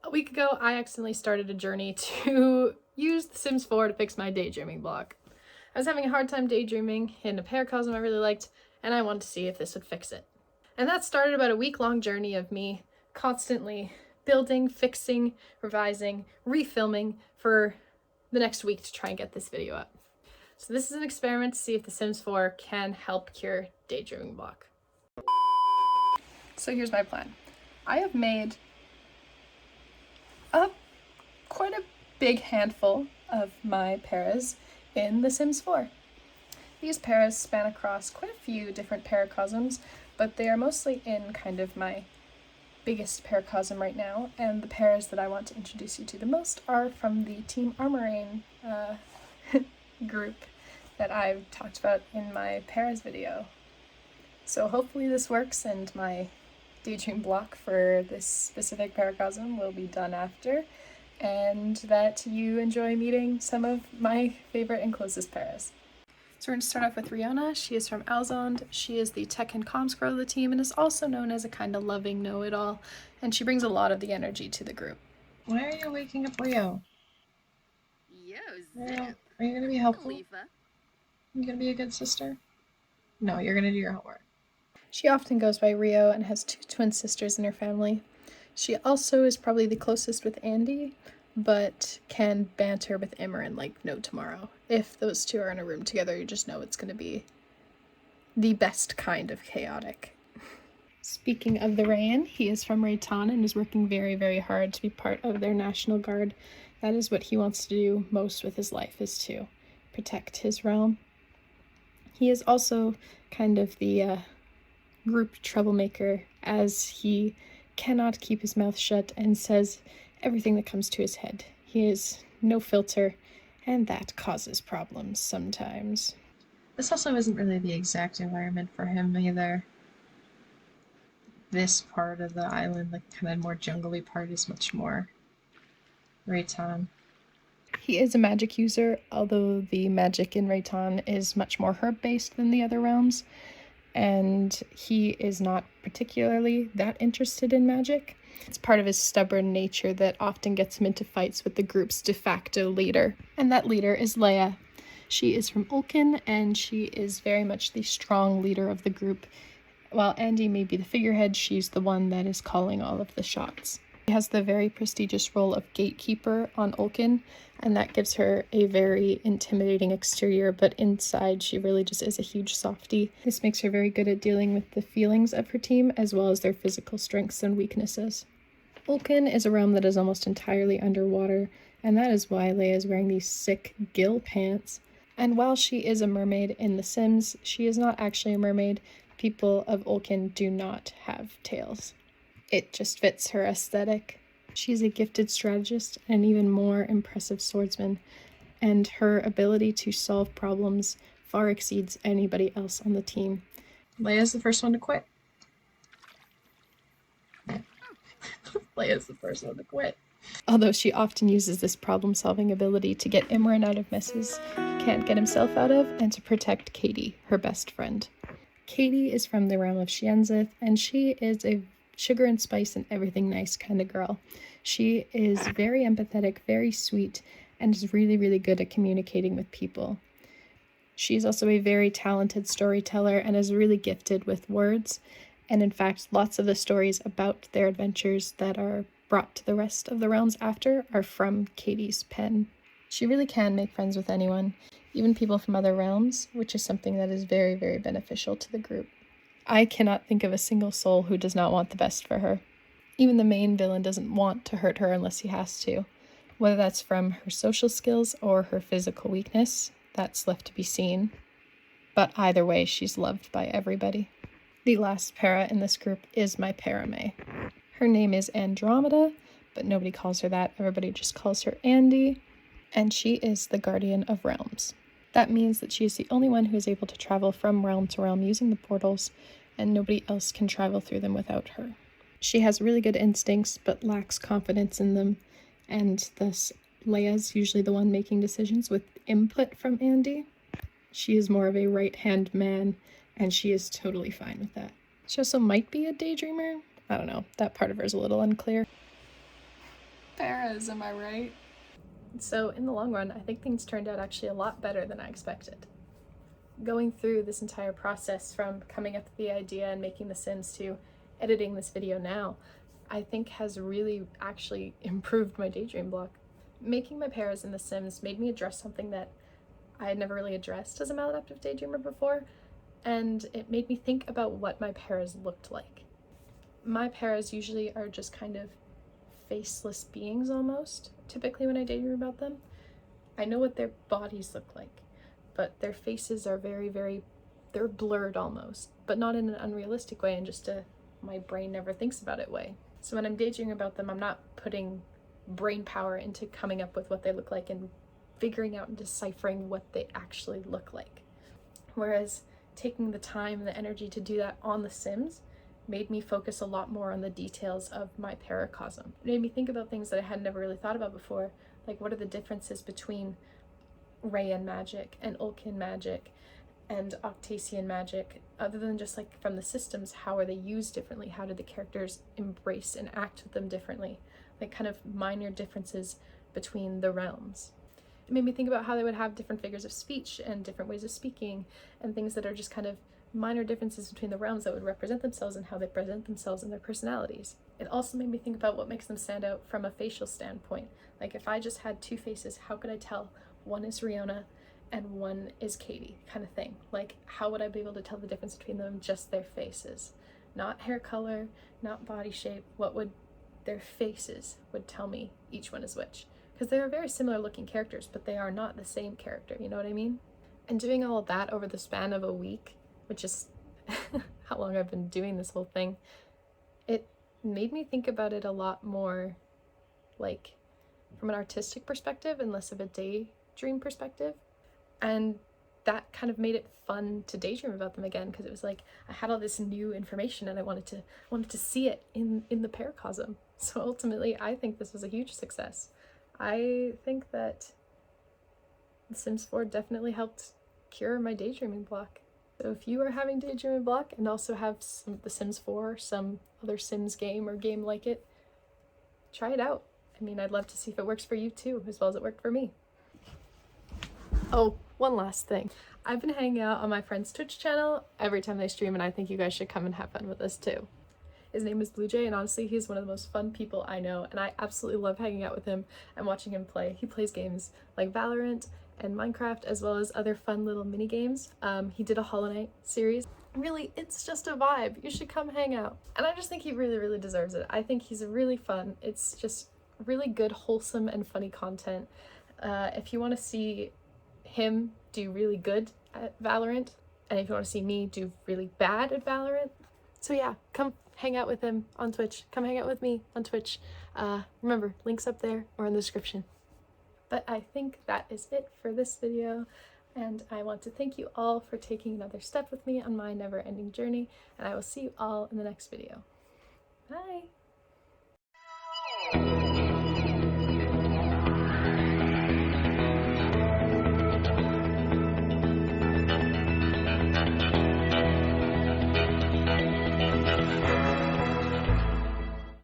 A week ago, I accidentally started a journey to use The Sims 4 to fix my daydreaming block. I was having a hard time daydreaming in a paracosm I really liked, and I wanted to see if this would fix it. And that started about a week-long journey of me constantly building, fixing, revising, refilming for the next week to try and get this video up. So this is an experiment to see if The Sims 4 can help cure daydreaming block. So here's my plan. I have made quite a big handful of my paras in The Sims 4. These paras span across quite a few different paracosms, but they are mostly in kind of my biggest paracosm right now, and the paras that I want to introduce you to the most are from the Team Armorain group that I've talked about in my paras video. So hopefully this works and my daydream block for this specific paracosm will be done after, and that you enjoy meeting some of my favorite and closest paras. So we're going to start off with Riona. She is from Alzond. She is the tech and comms girl of the team and is also known as a kind of loving know-it-all, and she brings a lot of the energy to the group. Why are you waking up Rio? Yo, Rio, are you going to be helpful? Are you going to be a good sister? No, you're going to do your homework. She often goes by Rio and has 2 twin sisters in her family. She also is probably the closest with Andy, but can banter with Imran like no tomorrow. If those two are in a room together, you just know it's going to be the best kind of chaotic. Speaking of the Rayan, he is from Rayton and is working very, very hard to be part of their National Guard. That is what he wants to do most with his life, is to protect his realm. He is also kind of the group troublemaker, as he cannot keep his mouth shut and says everything that comes to his head. He has no filter, and that causes problems sometimes. This also isn't really the exact environment for him either. This part of the island, like kind of more jungly part, is much more Rayton. He is a magic user, although the magic in Rayton is much more herb-based than the other realms, and he is not particularly that interested in magic. It's part of his stubborn nature that often gets him into fights with the group's de facto leader, and that leader is Leia. She is from Ulkin, and she is very much the strong leader of the group. While Andy may be the figurehead, she's the one that is calling all of the shots. She has the very prestigious role of gatekeeper on Ulkin, and that gives her a very intimidating exterior, but inside she really just is a huge softie. This makes her very good at dealing with the feelings of her team, as well as their physical strengths and weaknesses. Ulkin is a realm that is almost entirely underwater, and that is why Leia is wearing these sick gill pants. And while she is a mermaid in The Sims, she is not actually a mermaid. People of Ulkin do not have tails. It just fits her aesthetic. She's a gifted strategist and an even more impressive swordsman, and her ability to solve problems far exceeds anybody else on the team. Leia's the first one to quit. Leia's the first one to quit. Although she often uses this problem-solving ability to get Imran out of messes he can't get himself out of, and to protect Katie, her best friend. Katie is from the realm of Shienzith, and she is a sugar and spice and everything nice kind of girl. She is very empathetic, very sweet, and is really, really good at communicating with people. She's also a very talented storyteller and is really gifted with words. And in fact, lots of the stories about their adventures that are brought to the rest of the realms after are from Katie's pen. She really can make friends with anyone, even people from other realms, which is something that is very, very beneficial to the group. I cannot think of a single soul who does not want the best for her. Even the main villain doesn't want to hurt her unless he has to. Whether that's from her social skills or her physical weakness, that's left to be seen. But either way, she's loved by everybody. The last para in this group is my para May. Her name is Andromeda, but nobody calls her that. Everybody just calls her Andy, and she is the Guardian of Realms. That means that she is the only one who is able to travel from realm to realm using the portals, and nobody else can travel through them without her. She has really good instincts, but lacks confidence in them, and thus Leia's usually the one making decisions with input from Andy. She is more of a right-hand man, and she is totally fine with that. She also might be a daydreamer. I don't know, that part of her is a little unclear. Paras, am I right? So in the long run, I think things turned out actually a lot better than I expected. Going through this entire process from coming up with the idea and making the Sims to editing this video now, I think has really actually improved my daydream block. Making my paras in the Sims made me address something that I had never really addressed as a maladaptive daydreamer before, and it made me think about what my paras looked like. My paras usually are just kind of faceless beings almost, typically when I daydream about them. I know what their bodies look like, but their faces are they're blurred almost, but not in an unrealistic way and just my brain never thinks about it way. So when I'm daydreaming about them, I'm not putting brain power into coming up with what they look like and figuring out and deciphering what they actually look like. Whereas taking the time and the energy to do that on The Sims made me focus a lot more on the details of my paracosm. It made me think about things that I had never really thought about before, like what are the differences between Rayan magic and Ulkin magic and Octasian magic, other than just like from the systems, how are they used differently? How do the characters embrace and act with them differently? Like kind of minor differences between the realms. It made me think about how they would have different figures of speech and different ways of speaking and things that are just kind of minor differences between the realms that would represent themselves and how they present themselves and their personalities. It also made me think about what makes them stand out from a facial standpoint. Like if I just had two faces, how could I tell one is Riona and one is Katie, kind of thing? Like how would I be able to tell the difference between them, just their faces? Not hair color, not body shape, what would their faces would tell me each one is which? Because they are very similar looking characters, but they are not the same character, you know what I mean? And doing all of that over the span of a week, which is how long I've been doing this whole thing, it made me think about it a lot more like from an artistic perspective and less of a daydream perspective. And that kind of made it fun to daydream about them again, because it was like I had all this new information and I wanted to see it in the paracosm. So ultimately I think this was a huge success. I think that The Sims 4 definitely helped cure my daydreaming block. So if you are having daydreaming block and also have The Sims 4, some other Sims game or game like it, try it out. I mean, I'd love to see if it works for you too, as well as it worked for me. Oh, one last thing. I've been hanging out on my friend's Twitch channel every time they stream, and I think you guys should come and have fun with us too. His name is Blue Jay, and honestly, he's one of the most fun people I know, and I absolutely love hanging out with him and watching him play. He plays games like Valorant and Minecraft, as well as other fun little mini games. He did a Hollow Knight series. Really, it's just a vibe. You should come hang out. And I just think he really deserves it. I think he's really fun. It's just really good, wholesome, and funny content. If you want to see him do really good at Valorant, and if you want to see me do really bad at Valorant, so yeah, come hang out with him on Twitch. Come hang out with me on Twitch. Remember, links up there or in the description. But I think that is it for this video, and I want to thank you all for taking another step with me on my never-ending journey, and I will see you all in the next video. Bye!